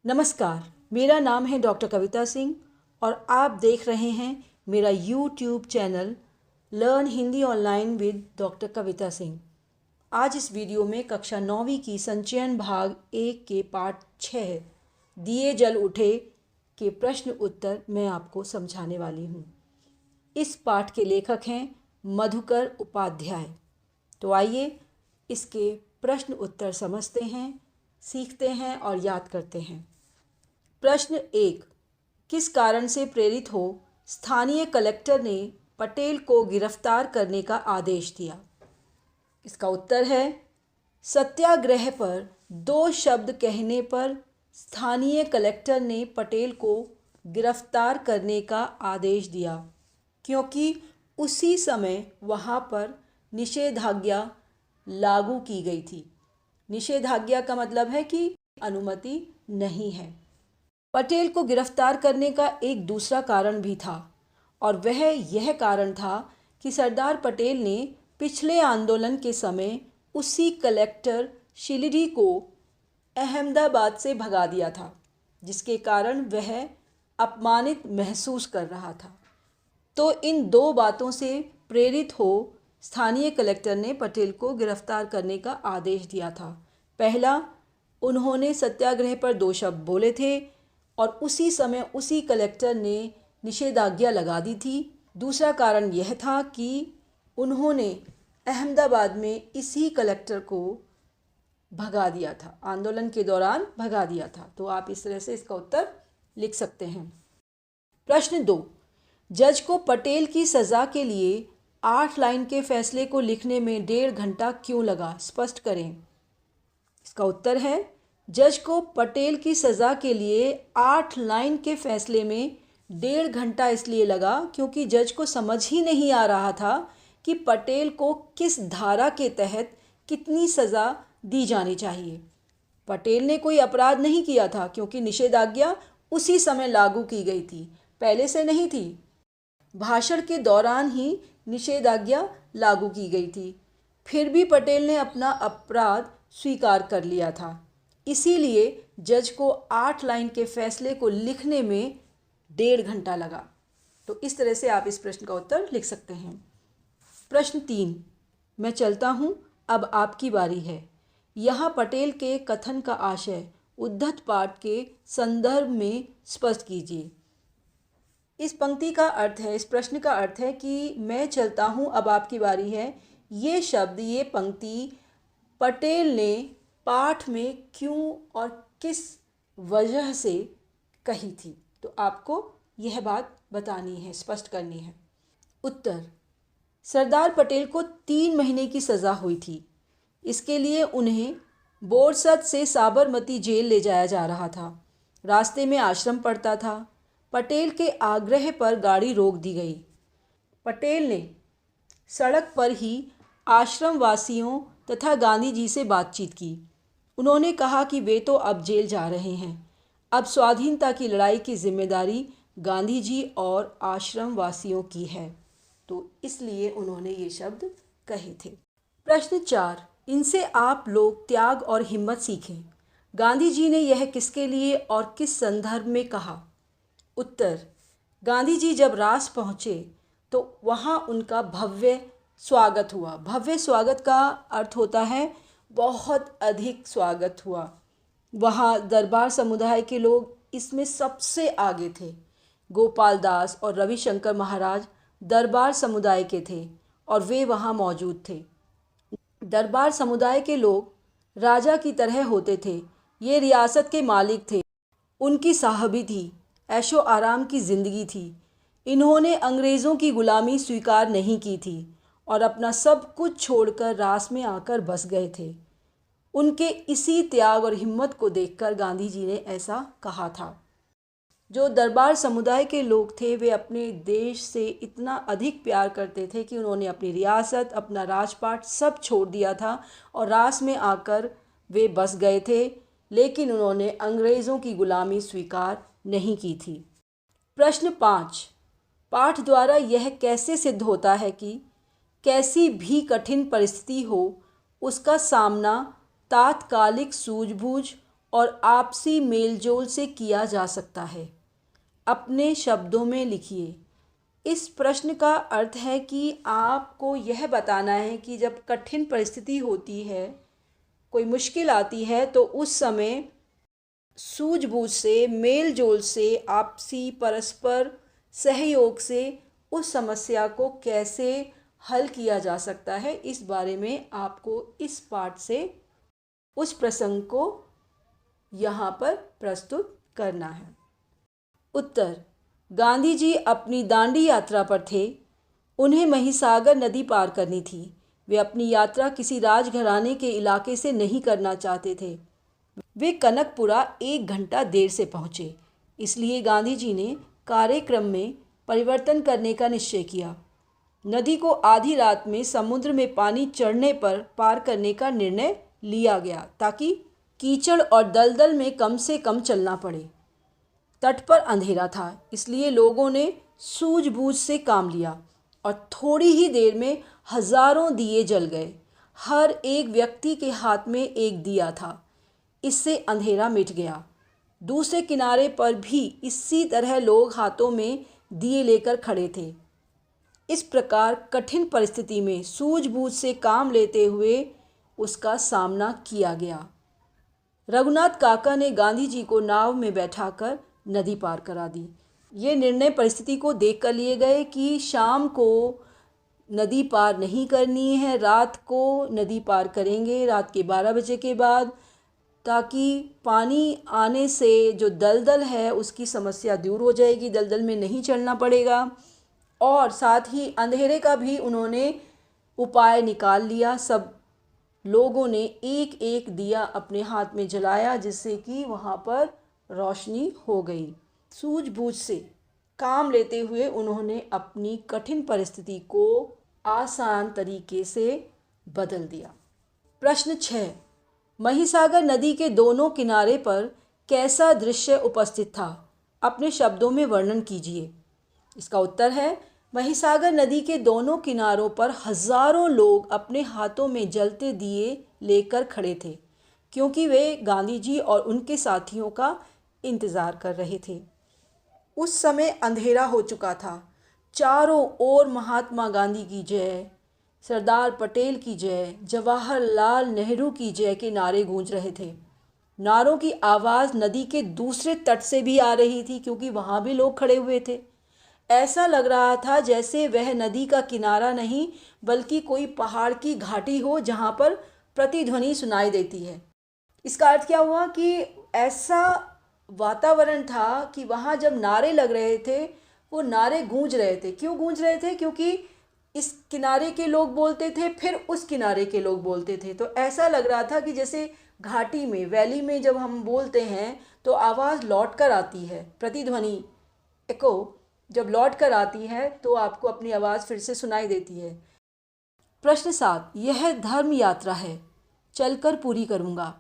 नमस्कार, मेरा नाम है डॉक्टर कविता सिंह और आप देख रहे हैं मेरा YouTube channel learn Hindi online with doctor Kavita Singh. आज इस वीडियो में कक्षा 9वीं की संचयन भाग 1 के पाठ 6 दिए जल उठे के प्रश्न उत्तर मैं आपको समझाने वाली हूँ। इस पाठ के लेखक हैं मधुकर उपाध्याय। तो आइए इसके प्रश्न उत्तर समझते हैं, सीखते हैं और याद करते हैं। प्रश्न 1, किस कारण से प्रेरित हो स्थानीय कलेक्टर ने पटेल को गिरफ्तार करने का आदेश दिया? इसका उत्तर है सत्याग्रह पर 2 शब्द कहने पर स्थानीय कलेक्टर ने पटेल को गिरफ्तार करने का आदेश दिया, क्योंकि उसी समय वहाँ पर निषेधाज्ञा लागू की गई थी। निषेधाज्ञा का मतलब है कि अनुमति नहीं है। पटेल को गिरफ्तार करने का एक दूसरा कारण भी था और वह यह कारण था कि सरदार पटेल ने पिछले आंदोलन के समय उसी कलेक्टर शिलिडी को अहमदाबाद से भगा दिया था, जिसके कारण वह अपमानित महसूस कर रहा था। तो इन 2 बातों से प्रेरित हो स्थानीय कलेक्टर ने पटेल को गिरफ्तार करने का आदेश दिया था। पहला, उन्होंने सत्याग्रह पर 2 शब्द बोले थे और उसी समय उसी कलेक्टर ने निषेधाज्ञा लगा दी थी। दूसरा कारण यह था कि उन्होंने अहमदाबाद में इसी कलेक्टर को भगा दिया था, आंदोलन के दौरान भगा दिया था। तो आप इस तरह से इसका उत्तर लिख सकते हैं। प्रश्न 2, जज को पटेल की सज़ा के लिए 8 लाइन के फैसले को लिखने में 1.5 घंटा क्यों लगा? स्पष्ट करें। इसका उत्तर है जज को पटेल की सज़ा के लिए 8 लाइन के फैसले में 1.5 घंटा इसलिए लगा क्योंकि जज को समझ ही नहीं आ रहा था कि पटेल को किस धारा के तहत कितनी सज़ा दी जानी चाहिए। पटेल ने कोई अपराध नहीं किया था क्योंकि निषेधाज्ञा उसी समय लागू की गई थी, पहले से नहीं थी। भाषण के दौरान ही निषेधाज्ञा लागू की गई थी। फिर भी पटेल ने अपना अपराध स्वीकार कर लिया था, इसीलिए जज को 8 लाइन के फैसले को लिखने में 1.5 घंटा लगा। तो इस तरह से आप इस प्रश्न का उत्तर लिख सकते हैं। प्रश्न 3, मैं चलता हूँ, अब आपकी बारी है। यहाँ पटेल के कथन का आशय उद्धत पाठ के संदर्भ में स्पष्ट कीजिए। इस पंक्ति का अर्थ है, इस प्रश्न का अर्थ है कि मैं चलता हूँ, अब आपकी बारी है। ये शब्द, ये पंक्ति पटेल ने पाठ में क्यों और किस वजह से कही थी? तो आपको यह बात बतानी है, स्पष्ट करनी है। उत्तर, सरदार पटेल को 3 महीने की सज़ा हुई थी। इसके लिए उन्हें बोरसद से साबरमती जेल ले जाया जा रहा था। रास्ते में आश्रम पड़ता था। पटेल के आग्रह पर गाड़ी रोक दी गई। पटेल ने सड़क पर ही आश्रम वासियों तथा गांधी जी से बातचीत की। उन्होंने कहा कि वे तो अब जेल जा रहे हैं, अब स्वाधीनता की लड़ाई की जिम्मेदारी गांधी जी और आश्रम वासियों की है। तो इसलिए उन्होंने ये शब्द कहे थे। प्रश्न 4, इनसे आप लोग त्याग और हिम्मत सीखें। गांधी जी ने यह किसके लिए और किस संदर्भ में कहा? उत्तर, गांधी जी जब रास पहुँचे तो वहाँ उनका भव्य स्वागत हुआ। भव्य स्वागत का अर्थ होता है बहुत अधिक स्वागत हुआ। वहाँ दरबार समुदाय के लोग इसमें सबसे आगे थे। गोपाल दास और रविशंकर महाराज दरबार समुदाय के थे और वे वहाँ मौजूद थे। दरबार समुदाय के लोग राजा की तरह होते थे। ये रियासत के मालिक थे, उनकी साहबी थी, ऐशो आराम की ज़िंदगी थी। इन्होंने अंग्रेज़ों की गुलामी स्वीकार नहीं की थी और अपना सब कुछ छोड़कर रास में आकर बस गए थे। उनके इसी त्याग और हिम्मत को देखकर गांधी जी ने ऐसा कहा था। जो दरबार समुदाय के लोग थे वे अपने देश से इतना अधिक प्यार करते थे कि उन्होंने अपनी रियासत, अपना राजपाट सब छोड़ दिया था और रास में आकर वे बस गए थे, लेकिन उन्होंने अंग्रेज़ों की गुलामी स्वीकार नहीं की थी। प्रश्न 5, पाठ द्वारा यह कैसे सिद्ध होता है कि कैसी भी कठिन परिस्थिति हो उसका सामना तात्कालिक सूझबूझ और आपसी मेलजोल से किया जा सकता है? अपने शब्दों में लिखिए। इस प्रश्न का अर्थ है कि आपको यह बताना है कि जब कठिन परिस्थिति होती है, कोई मुश्किल आती है, तो उस समय सूझबूझ से, मेल जोल से, आपसी परस्पर सहयोग से उस समस्या को कैसे हल किया जा सकता है, इस बारे में आपको इस पाठ से उस प्रसंग को यहाँ पर प्रस्तुत करना है। उत्तर: गांधी जी अपनी दांडी यात्रा पर थे। उन्हें महिसागर नदी पार करनी थी। वे अपनी यात्रा किसी राजघराने के इलाके से नहीं करना चाहते थे। वे कनकपुरा 1 घंटा देर से पहुँचे। इसलिए गांधी जी ने कार्यक्रम में परिवर्तन करने का निश्चय किया। नदी को आधी रात में समुद्र में पानी चढ़ने पर पार करने का निर्णय लिया गया, ताकि कीचड़ और दलदल में कम से कम चलना पड़े। तट पर अंधेरा था, इसलिए लोगों ने सूझबूझ से काम लिया और थोड़ी ही देर में हजारों दिए जल गए। हर एक व्यक्ति के हाथ में एक दिया था। इससे अंधेरा मिट गया। दूसरे किनारे पर भी इसी तरह लोग हाथों में दिए लेकर खड़े थे। इस प्रकार कठिन परिस्थिति में सूझबूझ से काम लेते हुए उसका सामना किया गया। रघुनाथ काका ने गांधी जी को नाव में बैठाकर नदी पार करा दी। ये निर्णय परिस्थिति को देखकर लिए गए कि शाम को नदी पार नहीं करनी है, रात को नदी पार करेंगे, रात के 12 बजे के बाद, ताकि पानी आने से जो दलदल है उसकी समस्या दूर हो जाएगी, दलदल में नहीं चलना पड़ेगा। और साथ ही अंधेरे का भी उन्होंने उपाय निकाल लिया। सब लोगों ने एक एक दिया अपने हाथ में जलाया, जिससे कि वहाँ पर रोशनी हो गई। सूझबूझ से काम लेते हुए उन्होंने अपनी कठिन परिस्थिति को आसान तरीके से बदल दिया। प्रश्न 6, महिसागर नदी के दोनों किनारे पर कैसा दृश्य उपस्थित था? अपने शब्दों में वर्णन कीजिए। इसका उत्तर है, महिसागर नदी के दोनों किनारों पर हजारों लोग अपने हाथों में जलते दिए लेकर खड़े थे, क्योंकि वे गांधी जी और उनके साथियों का इंतज़ार कर रहे थे। उस समय अंधेरा हो चुका था। चारों ओर महात्मा गांधी की जय, सरदार पटेल की जय, जवाहरलाल नेहरू की जय के नारे गूंज रहे थे। नारों की आवाज़ नदी के दूसरे तट से भी आ रही थी, क्योंकि वहाँ भी लोग खड़े हुए थे। ऐसा लग रहा था जैसे वह नदी का किनारा नहीं, बल्कि कोई पहाड़ की घाटी हो, जहाँ पर प्रतिध्वनि सुनाई देती है। इसका अर्थ क्या हुआ कि ऐसा वातावरण था कि वहाँ जब नारे लग रहे थे, वो नारे गूंज रहे थे। क्यों गूंज रहे थे? क्योंकि इस किनारे के लोग बोलते थे, फिर उस किनारे के लोग बोलते थे। तो ऐसा लग रहा था कि जैसे घाटी में, वैली में जब हम बोलते हैं तो आवाज़ लौट कर आती है, प्रतिध्वनि, एको जब लौट कर आती है तो आपको अपनी आवाज़ फिर से सुनाई देती है। प्रश्न 7, यह धर्म यात्रा है, चलकर पूरी करूँगा।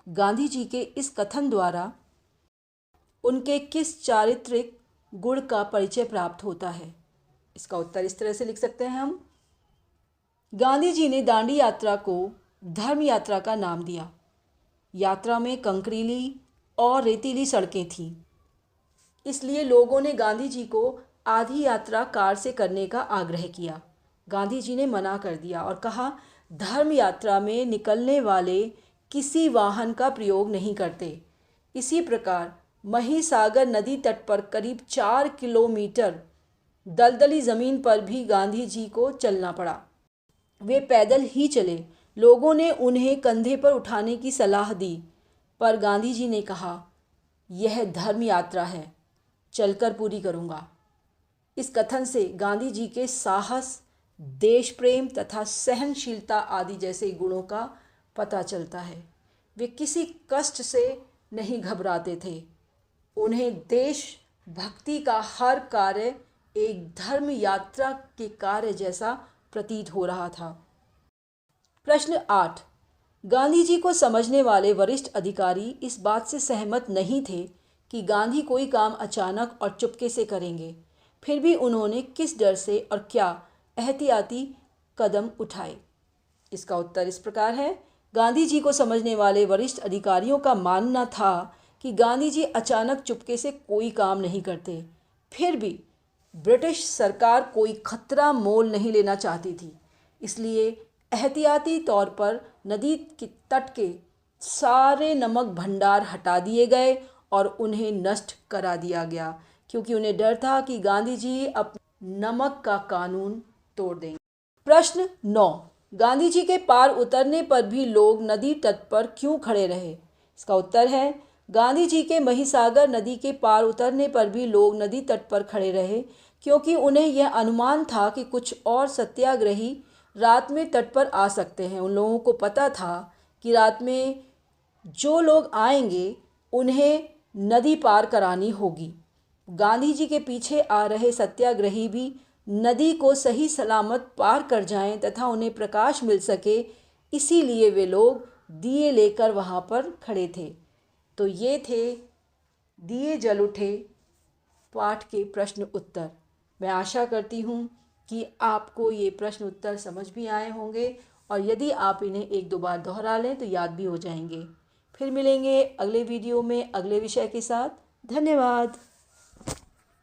गांधी जी के इस कथन द्वारा उनके किस चारित्रिक गुण का परिचय प्राप्त होता है? इसका उत्तर इस तरह से लिख सकते हैं हम। गांधी जी ने दांडी यात्रा को धर्म यात्रा का नाम दिया। यात्रा में कंकरीली और रेतीली सड़कें थीं, इसलिए लोगों ने गांधी जी को आधी यात्रा कार से करने का आग्रह किया। गांधी जी ने मना कर दिया और कहा, धर्म यात्रा में निकलने वाले किसी वाहन का प्रयोग नहीं करते। इसी प्रकार महिसागर नदी तट पर करीब 4 किलोमीटर दलदली ज़मीन पर भी गांधी जी को चलना पड़ा। वे पैदल ही चले। लोगों ने उन्हें कंधे पर उठाने की सलाह दी, पर गांधी जी ने कहा, यह धर्म यात्रा है, चलकर पूरी करूँगा। इस कथन से गांधी जी के साहस, देश प्रेम तथा सहनशीलता आदि जैसे गुणों का पता चलता है। वे किसी कष्ट से नहीं घबराते थे। उन्हें देश भक्ति का हर कार्य एक धर्म यात्रा के कार्य जैसा प्रतीत हो रहा था। प्रश्न 8, गांधी जी को समझने वाले वरिष्ठ अधिकारी इस बात से सहमत नहीं थे कि गांधी कोई काम अचानक और चुपके से करेंगे। फिर भी उन्होंने किस डर से और क्या एहतियाती कदम उठाए? इसका उत्तर इस प्रकार है, गांधी जी को समझने वाले वरिष्ठ अधिकारियों का मानना था कि गांधी जी अचानक चुपके से कोई काम नहीं करते। फिर भी ब्रिटिश सरकार कोई खतरा मोल नहीं लेना चाहती थी, इसलिए एहतियाती तौर पर नदी के तट के सारे नमक भंडार हटा दिए गए और उन्हें नष्ट करा दिया गया, क्योंकि उन्हें डर था कि गांधी जी अपने नमक का कानून तोड़ देंगे। प्रश्न 9, गांधी जी के पार उतरने पर भी लोग नदी तट पर क्यों खड़े रहे? इसका उत्तर है, गांधी जी के महिसागर नदी के पार उतरने पर भी लोग नदी तट पर खड़े रहे क्योंकि उन्हें यह अनुमान था कि कुछ और सत्याग्रही रात में तट पर आ सकते हैं। उन लोगों को पता था कि रात में जो लोग आएंगे उन्हें नदी पार करानी होगी। गांधी जी के पीछे आ रहे सत्याग्रही भी नदी को सही सलामत पार कर जाएं तथा उन्हें प्रकाश मिल सके, इसीलिए वे लोग दिए लेकर वहाँ पर खड़े थे। तो ये थे दिए जल उठे पाठ के प्रश्न उत्तर। मैं आशा करती हूँ कि आपको ये प्रश्न उत्तर समझ भी आए होंगे और यदि आप इन्हें एक दो बार दोहरा लें तो याद भी हो जाएंगे। फिर मिलेंगे अगले वीडियो में अगले विषय के साथ। धन्यवाद।